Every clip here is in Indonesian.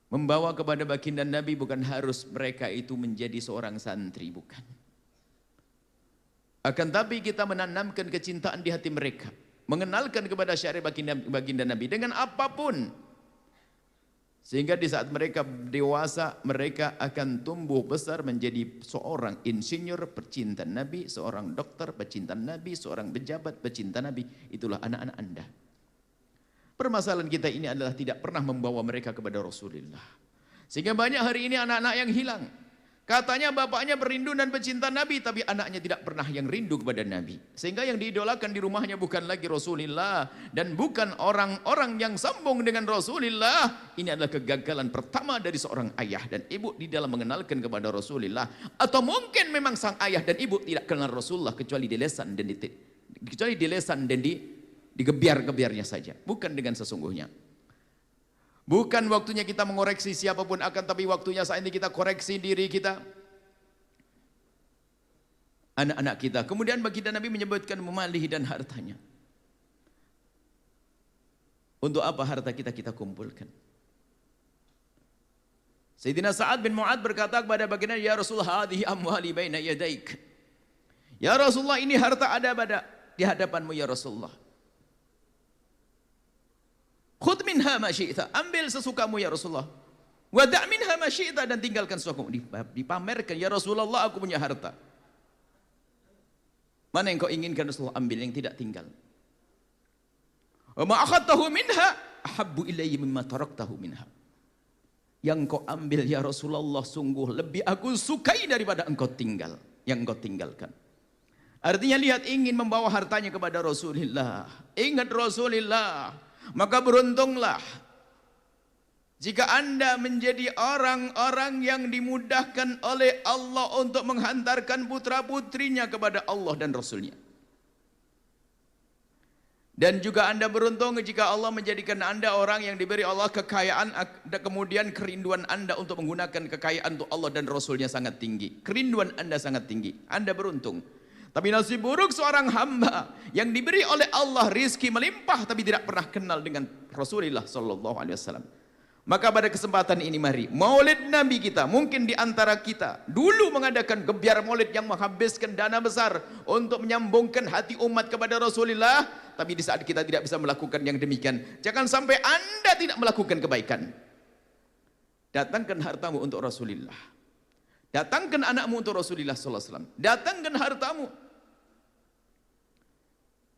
Membawa kepada baginda Nabi bukan harus mereka itu menjadi seorang santri, bukan. Akan tapi kita menanamkan kecintaan di hati mereka, mengenalkan kepada syariat baginda Nabi dengan apapun, sehingga di saat mereka dewasa mereka akan tumbuh besar menjadi seorang insinyur pecinta Nabi, seorang dokter pecinta Nabi, seorang pejabat pecinta Nabi. Itulah anak-anak Anda. Permasalahan kita ini adalah tidak pernah membawa mereka kepada Rasulullah, sehingga banyak hari ini anak-anak yang hilang. Katanya bapaknya berindu dan pecinta Nabi, tapi anaknya tidak pernah yang rindu kepada Nabi. Sehingga yang diidolakan di rumahnya bukan lagi Rasulullah dan bukan orang-orang yang sambung dengan Rasulullah. Ini adalah kegagalan pertama dari seorang ayah dan ibu di dalam mengenalkan kepada Rasulullah. Atau mungkin memang sang ayah dan ibu tidak kenal Rasulullah kecuali di lesan dan di gebiar-gebiarnya saja, bukan dengan sesungguhnya. Bukan waktunya kita mengoreksi siapapun, akan tapi waktunya saat ini kita koreksi diri kita, anak-anak kita. Kemudian baginda Nabi menyebutkan memalih dan hartanya. Untuk apa harta kita kumpulkan? Sayyidina Sa'ad bin Mu'ad berkata kepada baginda, ya Rasulullah, hadhihi amwali baina yadaik. Ya Rasulullah, ini harta ada di hadapanmu ya Rasulullah. Khudh minha ma syi'ta, ambil sesukamu ya Rasulullah. Wada' minha ma syi'ta, dan tinggalkan sesukamu. Dipamerkan, ya Rasulullah, aku punya harta. Mana yang kau inginkan Rasulullah, ambil, yang tidak tinggal. Wa ma akhadtahu minha ahabbu ilayya mimma taraktahu minha. Yang kau ambil ya Rasulullah sungguh lebih aku sukai daripada engkau tinggal, yang engkau tinggalkan. Artinya lihat, ingin membawa hartanya kepada Rasulullah. Ingat Rasulullah. Maka beruntunglah jika Anda menjadi orang-orang yang dimudahkan oleh Allah untuk menghantarkan putra-putrinya kepada Allah dan Rasulnya. Dan juga Anda beruntung jika Allah menjadikan Anda orang yang diberi Allah kekayaan, kemudian kerinduan Anda untuk menggunakan kekayaan untuk Allah dan Rasulnya sangat tinggi. Kerinduan Anda sangat tinggi. Anda beruntung. Tapi nasib buruk seorang hamba yang diberi oleh Allah rizki melimpah tapi tidak pernah kenal dengan Rasulullah sallallahu alaihi wasallam. Maka pada kesempatan ini mari Maulid Nabi kita, mungkin di antara kita dulu mengadakan gebiar Maulid yang menghabiskan dana besar untuk menyambungkan hati umat kepada Rasulullah, tapi di saat kita tidak bisa melakukan yang demikian, jangan sampai Anda tidak melakukan kebaikan. Datangkan hartamu untuk Rasulullah. Datangkan anakmu untuk Rasulullah sallallahu alaihi wasallam. Datangkan hartamu.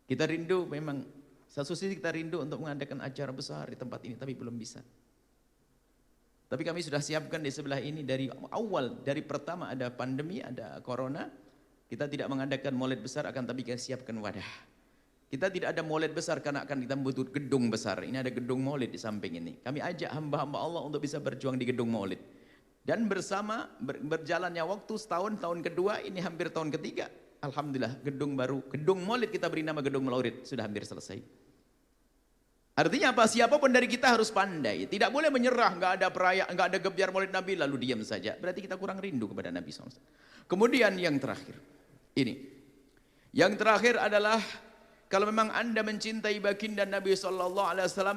Kita rindu, memang satu sisi kita rindu untuk mengadakan acara besar di tempat ini, tapi belum bisa. Tapi kami sudah siapkan di sebelah ini dari awal, dari pertama ada pandemi, ada corona. Kita tidak mengadakan maulid besar, akan tapi kita siapkan wadah. Kita tidak ada maulid besar karena akan kita butuh gedung besar. Ini ada gedung maulid di samping ini. Kami ajak hamba-hamba Allah untuk bisa berjuang di gedung maulid. Dan bersama berjalannya waktu setahun, tahun kedua, ini hampir tahun ketiga. Alhamdulillah, gedung baru, gedung maulid kita beri nama gedung maulid, sudah hampir selesai. Artinya apa? Siapapun dari kita harus pandai, tidak boleh menyerah, nggak ada perayaan, nggak ada gebiar maulid Nabi lalu diam saja. Berarti kita kurang rindu kepada Nabi SAW. Kemudian yang terakhir, yang terakhir adalah kalau memang Anda mencintai baginda Nabi SAW,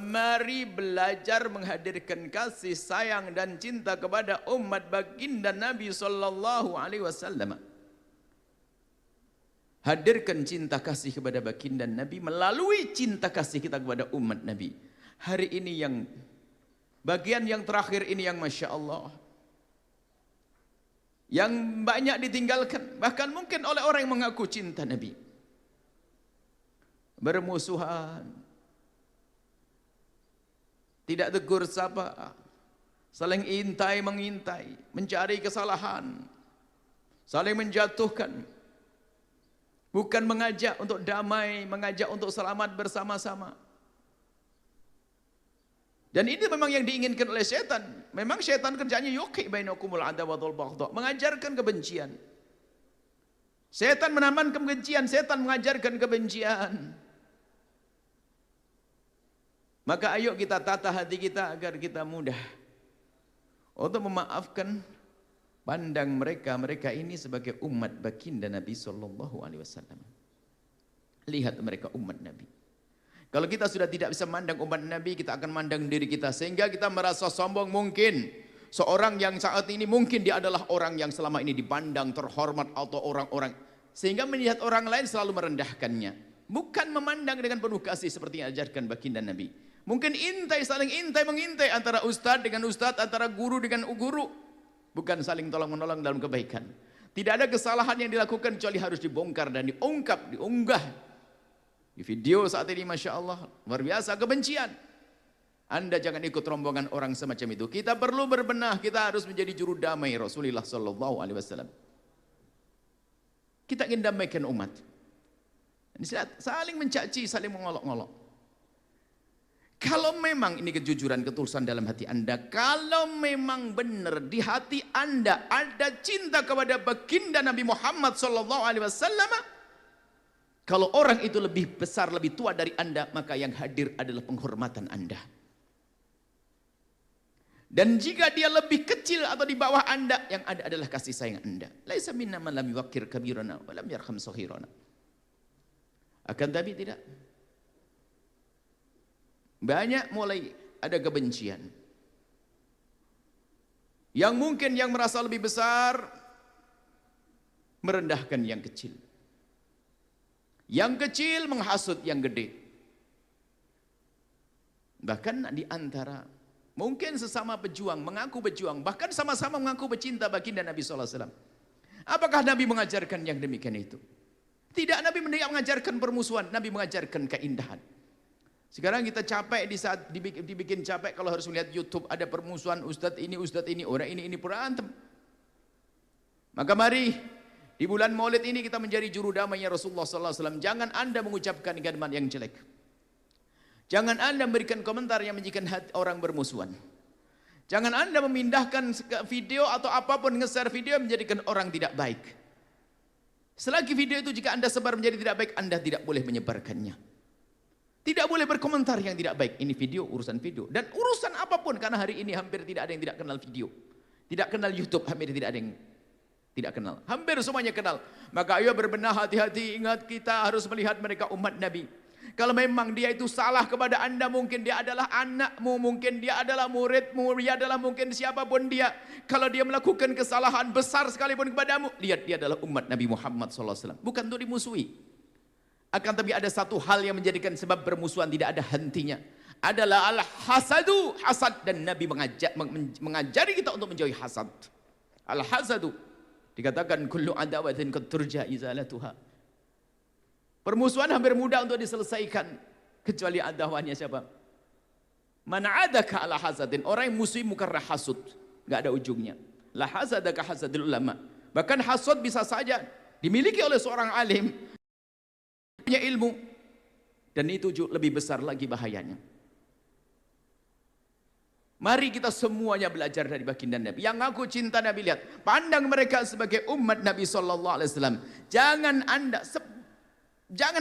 mari belajar menghadirkan kasih sayang dan cinta kepada umat baginda Nabi SAW. Hadirkan cinta kasih kepada baginda Nabi melalui cinta kasih kita kepada umat Nabi. Hari ini yang bagian yang terakhir ini yang Masya Allah, yang banyak ditinggalkan, bahkan mungkin oleh orang yang mengaku cinta Nabi. Bermusuhan, tidak tegur sapa, saling intai mengintai, mencari kesalahan, saling menjatuhkan. Bukan mengajak untuk damai, mengajak untuk selamat bersama-sama. Dan ini memang yang diinginkan oleh setan. Memang setan kerjanya yuqi bainakumul adawah wal baghdha, mengajarkan kebencian. Setan menanamkan kebencian, setan mengajarkan kebencian. Maka ayo kita tata hati kita agar kita mudah untuk memaafkan. Pandang mereka ini sebagai umat baginda Nabi sallallahu alaihi wasallam. Lihat mereka umat Nabi. Kalau kita sudah tidak bisa memandang umat Nabi, kita akan memandang diri kita. Sehingga kita merasa sombong mungkin. Seorang yang saat ini mungkin dia adalah orang yang selama ini dipandang terhormat atau orang-orang. Sehingga melihat orang lain selalu merendahkannya. Bukan memandang dengan penuh kasih seperti yang diajarkan baginda Nabi. Mungkin intai, saling intai mengintai antara ustadz dengan ustadz, antara guru dengan guru. Bukan saling tolong-menolong dalam kebaikan. Tidak ada kesalahan yang dilakukan kecuali harus dibongkar dan diungkap, diunggah. Di video saat ini Masya Allah, luar biasa kebencian. Anda jangan ikut rombongan orang semacam itu. Kita perlu berbenah, kita harus menjadi juru damai Rasulullah SAW. Kita ingin damaikan umat. Saling mencaci, saling mengolok-ngolok. Kalau memang ini kejujuran, ketulusan dalam hati Anda, kalau memang benar di hati Anda ada cinta kepada baginda Nabi Muhammad SAW, kalau orang itu lebih besar, lebih tua dari Anda, maka yang hadir adalah penghormatan Anda. Dan jika dia lebih kecil atau di bawah Anda, yang ada adalah kasih sayang Anda. Laisa minna man lam yuwaqqir kabirana wa lam yarham saghirana. Akan tapi tidak. Banyak mulai ada kebencian. Yang mungkin yang merasa lebih besar merendahkan yang kecil. Yang kecil menghasut yang gede. Bahkan di antara mungkin sesama pejuang, mengaku pejuang, bahkan sama-sama mengaku pecinta baginda Nabi SAW. Apakah Nabi mengajarkan yang demikian itu? Tidak, Nabi mengajarkan permusuhan, Nabi mengajarkan keindahan. Sekarang kita capek di saat dibikin capek kalau harus melihat YouTube ada permusuhan ustadz ini, orang ini berantem. Maka mari di bulan Maulid ini kita menjadi juru damainya Rasulullah SAW. Jangan Anda mengucapkan kalimat yang jelek. Jangan Anda memberikan komentar yang menjadikan hati orang bermusuhan. Jangan Anda memindahkan video atau apapun, nge-share video yang menjadikan orang tidak baik. Selagi video itu jika Anda sebar menjadi tidak baik, Anda tidak boleh menyebarkannya. Tidak boleh berkomentar yang tidak baik. Ini video, urusan video. Dan urusan apapun, karena hari ini hampir tidak ada yang tidak kenal video. Tidak kenal YouTube, hampir tidak ada yang tidak kenal. Hampir semuanya kenal. Maka ayo berbenah, hati-hati, ingat kita harus melihat mereka umat Nabi. Kalau memang dia itu salah kepada Anda, mungkin dia adalah anakmu, mungkin dia adalah muridmu, dia adalah mungkin siapapun dia. Kalau dia melakukan kesalahan besar sekalipun kepadamu, lihat dia adalah umat Nabi Muhammad SAW. Bukan untuk dimusuhi. Akan tapi ada satu hal yang menjadikan sebab bermusuhan tidak ada hentinya. Adalah al-hasadu, hasad. Dan Nabi mengajari kita untuk menjauhi hasad. Al-hasadu. Dikatakan, kullu adawatin qad turja izalatuha. Permusuhan hampir mudah untuk diselesaikan. Kecuali adawahnya siapa? Man adaka ala hasadin. Orang yang musuhimu karena hasud. Gak ada ujungnya. La hasadaka hasadil ulama. Bahkan hasud bisa saja dimiliki oleh seorang alim. Punya ilmu. Dan itu lebih besar lagi bahayanya. Mari kita semuanya belajar dari baginda Nabi. Yang aku cinta Nabi, lihat. Pandang mereka sebagai umat Nabi SAW. Jangan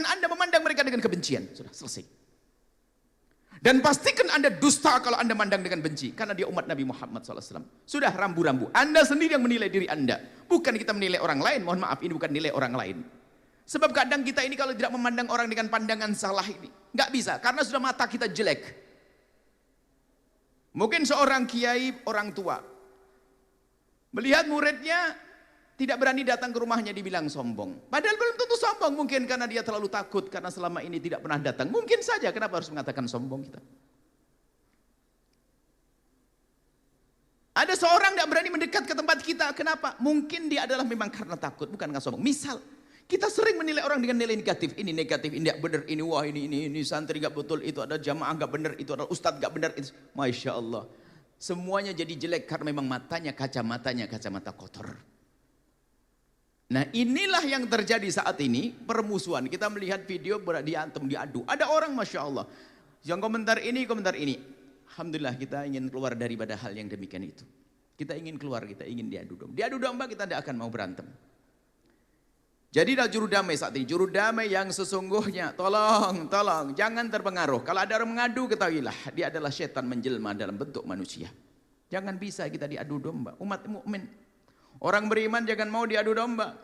anda memandang mereka dengan kebencian. Sudah selesai. Dan pastikan anda dusta kalau anda memandang dengan benci. Karena dia umat Nabi Muhammad SAW. Sudah rambu-rambu. Anda sendiri yang menilai diri anda. Bukan kita menilai orang lain. Mohon maaf, ini bukan nilai orang lain. Sebab kadang kita ini kalau tidak memandang orang dengan pandangan salah ini. Nggak bisa. Karena sudah mata kita jelek. Mungkin seorang kiai, orang tua. Melihat muridnya tidak berani datang ke rumahnya, dibilang sombong. Padahal belum tentu sombong, mungkin karena dia terlalu takut karena selama ini tidak pernah datang. Mungkin saja, kenapa harus mengatakan sombong kita? Ada seorang tidak berani mendekat ke tempat kita, kenapa? Mungkin dia adalah memang karena takut, bukan karena sombong. Misal, kita sering menilai orang dengan nilai negatif. Ini negatif, ini tidak benar, ini wah, ini santri nggak betul, itu ada jamaah nggak benar, itu ada ustadz nggak benar. Itu. Masya Allah. Semuanya jadi jelek karena memang matanya, kacamata kotor. Nah inilah yang terjadi saat ini, permusuhan. Kita melihat video diantem, diadu. Ada orang Masya Allah yang komentar ini. Alhamdulillah kita ingin keluar daripada hal yang demikian itu. Kita ingin keluar, kita ingin diadu domba. Diadu domba kita tidak akan mau berantem. Jadilah juru damai saat ini. Juru damai yang sesungguhnya. Tolong, jangan terpengaruh. Kalau ada orang mengadu, ketahuilah dia adalah setan menjelma dalam bentuk manusia. Jangan bisa kita diadu domba. Umat mukmin. Orang beriman jangan mau diadu domba.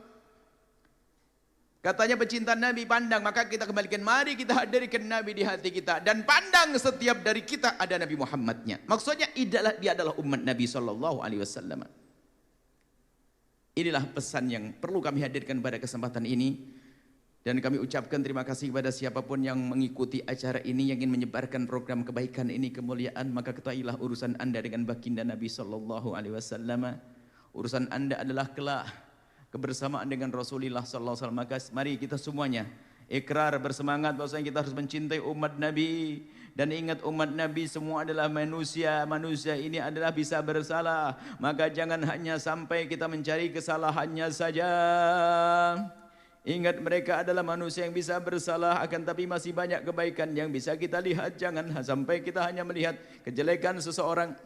Katanya pecinta Nabi pandang, maka kita kembalikan, mari kita hadirkan Nabi di hati kita dan pandang setiap dari kita ada Nabi Muhammadnya. Maksudnya dia adalah umat Nabi Sallallahu Alaihi Wasallam. Inilah pesan yang perlu kami hadirkan pada kesempatan ini, dan kami ucapkan terima kasih kepada siapapun yang mengikuti acara ini yang ingin menyebarkan program kebaikan ini, kemuliaan. Maka ketahuilah urusan Anda dengan baginda Nabi Sallallahu Alaihi Wasallam. Urusan Anda adalah kelak kebersamaan dengan Rasulullah sallallahu alaihi wasallam. Maka mari kita semuanya ikrar bersemangat bahwasanya kita harus mencintai umat Nabi, dan ingat umat Nabi semua adalah manusia. Manusia ini adalah bisa bersalah, maka jangan hanya sampai kita mencari kesalahannya saja. Ingat mereka adalah manusia yang bisa bersalah, akan tapi masih banyak kebaikan yang bisa kita lihat. Jangan sampai kita hanya melihat kejelekan seseorang.